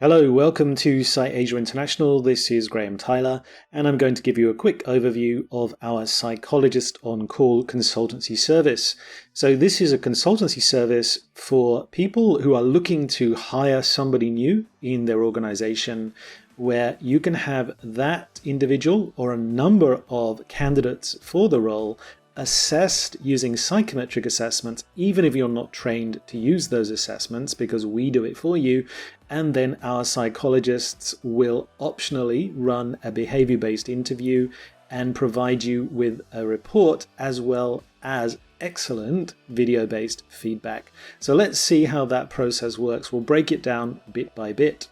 Hello, welcome to PsyAsia International. This is Graham Tyler, and I'm going to give you a quick overview of our Psychologist-on-Call consultancy service. So this is a consultancy service for people who are looking to hire somebody new in their organization, where you can have that individual or a number of candidates for the role assessed using psychometric assessments, even if you're not trained to use those assessments, because we do it for you. And then our psychologists will optionally run a behavior-based interview and provide you with a report as well as excellent video-based feedback. So let's see how that process works. We'll break it down bit by bit.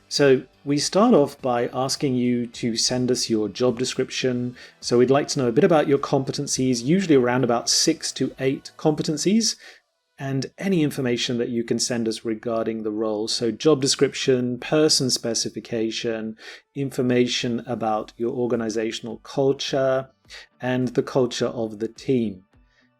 So we start off by asking you to send us your job description. So we'd like to know a bit about your competencies, usually around about 6 to 8 competencies, and any information that you can send us regarding the role. So job description, person specification, information about your organizational culture, and the culture of the team.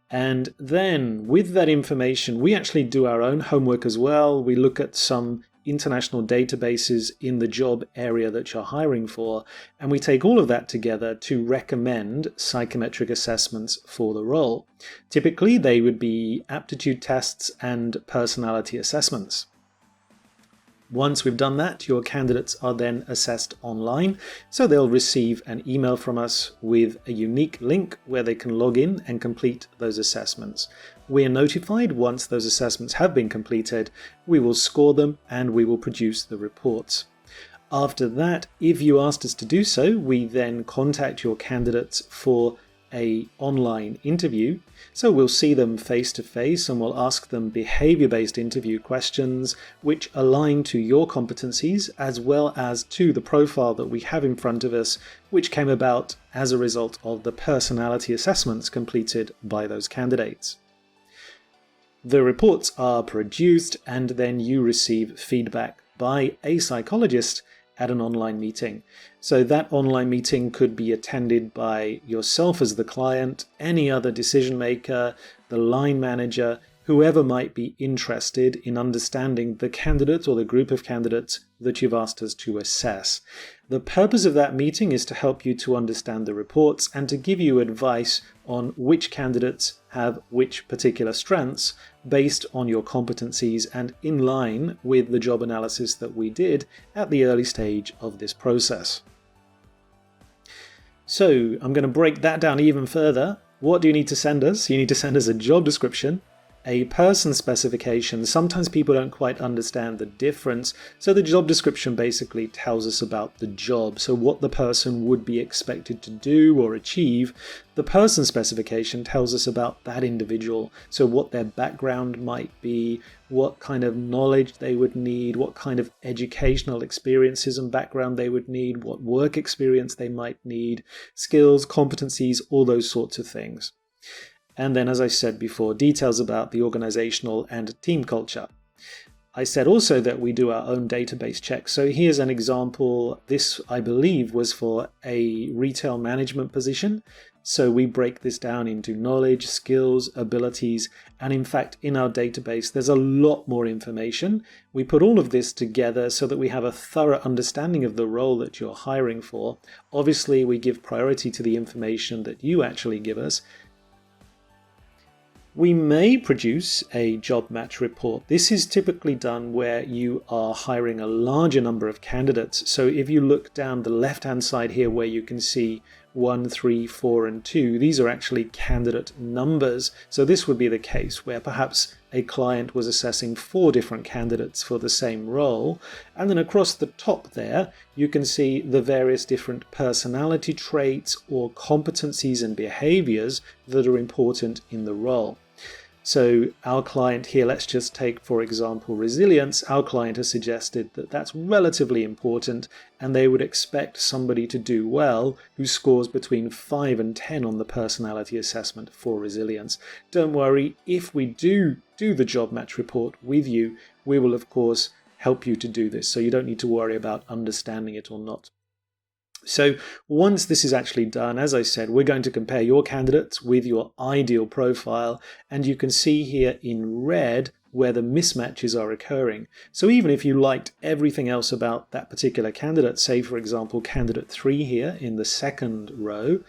And then with that information, we actually do our own homework as well. We look at some international databases in the job area that you're hiring for, and we take all of that together to recommend psychometric assessments for the role. Typically, they would be aptitude tests and personality assessments. Once we've done that, your candidates are then assessed online, so they'll receive an email from us with a unique link where they can log in and complete those assessments. We are notified once those assessments have been completed. We will score them and we will produce the reports. After that, if you asked us to do so, we then contact your candidates for an online interview. So we'll see them face to face and we'll ask them behavior-based interview questions which align to your competencies as well as to the profile that we have in front of us, which came about as a result of the personality assessments completed by those candidates. The reports are produced and then you receive feedback by a psychologist at an online meeting. So that online meeting could be attended by yourself as the client, any other decision maker, the line manager, whoever might be interested in understanding the candidate or the group of candidates that you've asked us to assess. The purpose of that meeting is to help you to understand the reports and to give you advice on which candidates have which particular strengths based on your competencies and in line with the job analysis that we did at the early stage of this process. So I'm going to break that down even further. What do you need to send us? You need to send us a job description, a person specification. Sometimes people don't quite understand the difference. So the job description basically tells us about the job, so what the person would be expected to do or achieve. The person specification tells us about that individual, so what their background might be, what kind of knowledge they would need, what kind of educational experiences and background they would need, what work experience they might need, skills, competencies, all those sorts of things. And then, as I said before, details about the organizational and team culture. I said also that we do our own database checks. So here's an example. This, I believe, was for a retail management position. So we break this down into knowledge, skills, abilities, and in fact, in our database, there's a lot more information. We put all of this together so that we have a thorough understanding of the role that you're hiring for. Obviously, we give priority to the information that you actually give us. We may produce a job match report. This is typically done where you are hiring a larger number of candidates. So if you look down the left-hand side here where you can see 1, 3, 4, and 2, these are actually candidate numbers. So this would be the case where perhaps a client was assessing 4 different candidates for the same role. And then across the top there, you can see the various different personality traits or competencies and behaviors that are important in the role. So our client here, let's just take, for example, resilience. Our client has suggested that that's relatively important and they would expect somebody to do well who scores between 5 and 10 on the personality assessment for resilience. Don't worry, if we do the job match report with you, we will of course help you to do this. So you don't need to worry about understanding it or not. So once this is actually done, as I said, we're going to compare your candidates with your ideal profile, and you can see here in red where the mismatches are occurring. So even if you liked everything else about that particular candidate, say for example candidate 3 here in the second row,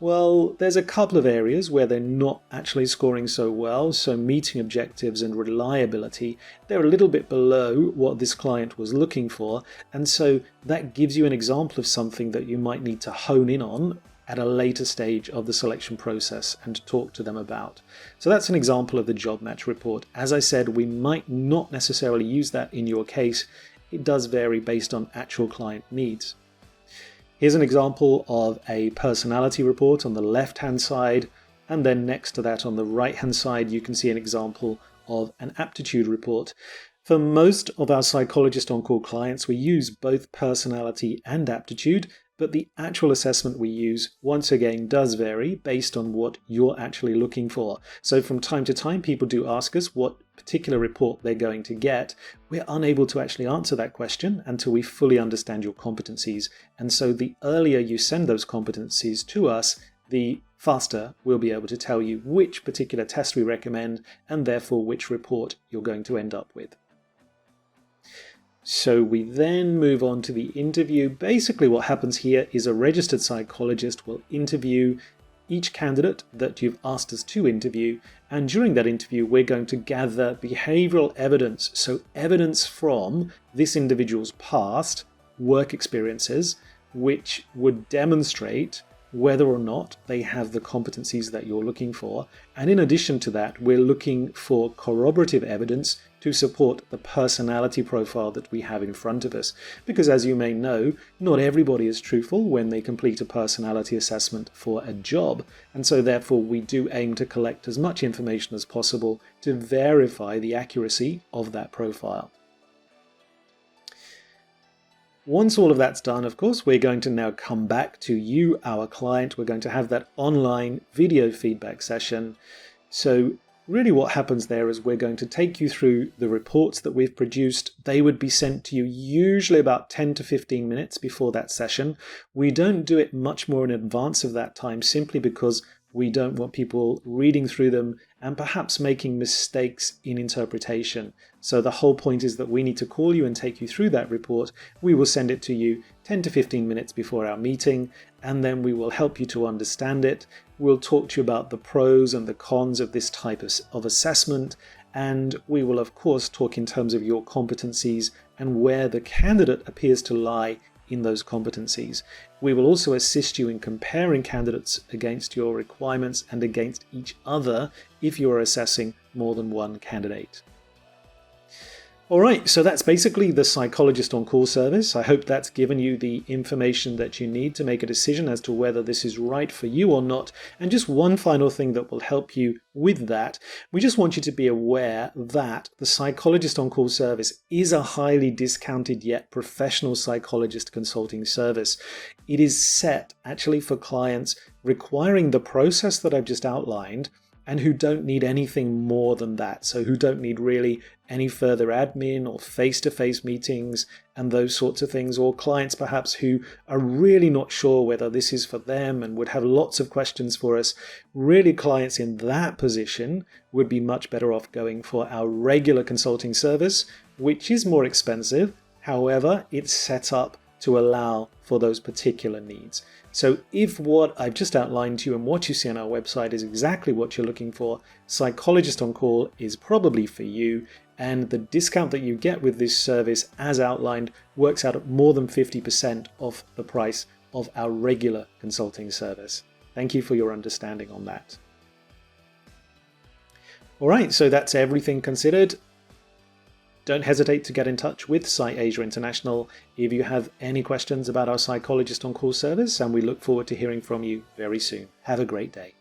well, there's a couple of areas where they're not actually scoring so well, so meeting objectives and reliability, they're a little bit below what this client was looking for, and so that gives you an example of something that you might need to hone in on at a later stage of the selection process and talk to them about. So that's an example of the job match report. As I said, we might not necessarily use that in your case. It does vary based on actual client needs. Here's an example of a personality report on the left-hand side, and then next to that on the right-hand side you can see an example of an aptitude report. For most of our Psychologist-on-Call clients, we use both personality and aptitude, but the actual assessment we use, once again, does vary based on what you're actually looking for. So from time to time, people do ask us what particular report they're going to get. We're unable to actually answer that question until we fully understand your competencies. And so the earlier you send those competencies to us, the faster we'll be able to tell you which particular test we recommend and therefore which report you're going to end up with. So we then move on to the interview. Basically what happens here is a registered psychologist will interview each candidate that you've asked us to interview, and during that interview we're going to gather behavioural evidence, so evidence from this individual's past work experiences which would demonstrate whether or not they have the competencies that you're looking for. And in addition to that, we're looking for corroborative evidence to support the personality profile that we have in front of us. Because as you may know, not everybody is truthful when they complete a personality assessment for a job. And so therefore we do aim to collect as much information as possible to verify the accuracy of that profile. Once all of that's done, of course, we're going to now come back to you, our client. We're going to have that online video feedback session. So really what happens there is we're going to take you through the reports that we've produced. They would be sent to you usually about 10 to 15 minutes before that session. We don't do it much more in advance of that time simply because we don't want people reading through them and perhaps making mistakes in interpretation. So the whole point is that we need to call you and take you through that report. We will send it to you 10 to 15 minutes before our meeting, and then we will help you to understand it. We'll talk to you about the pros and the cons of this type of assessment, and we will of course talk in terms of your competencies and where the candidate appears to lie in those competencies. We will also assist you in comparing candidates against your requirements and against each other if you are assessing more than one candidate. Alright, so that's basically the Psychologist-on-Call service. I hope that's given you the information that you need to make a decision as to whether this is right for you or not. And just one final thing that will help you with that. We just want you to be aware that the Psychologist-on-Call service is a highly discounted yet professional psychologist consulting service. It is set actually for clients requiring the process that I've just outlined and who don't need anything more than that. So who don't need really any further admin or face-to-face meetings and those sorts of things, or clients perhaps who are really not sure whether this is for them and would have lots of questions for us. Really, clients in that position would be much better off going for our regular consulting service, which is more expensive. However, it's set up to allow for those particular needs. So if what I've just outlined to you and what you see on our website is exactly what you're looking for, Psychologist-on-Call is probably for you, and the discount that you get with this service as outlined works out at more than 50% off the price of our regular consulting service. Thank you for your understanding on that. Alright, so that's everything considered. Don't hesitate to get in touch with PsyAsia International if you have any questions about our Psychologist-on-Call service, and we look forward to hearing from you very soon. Have a great day.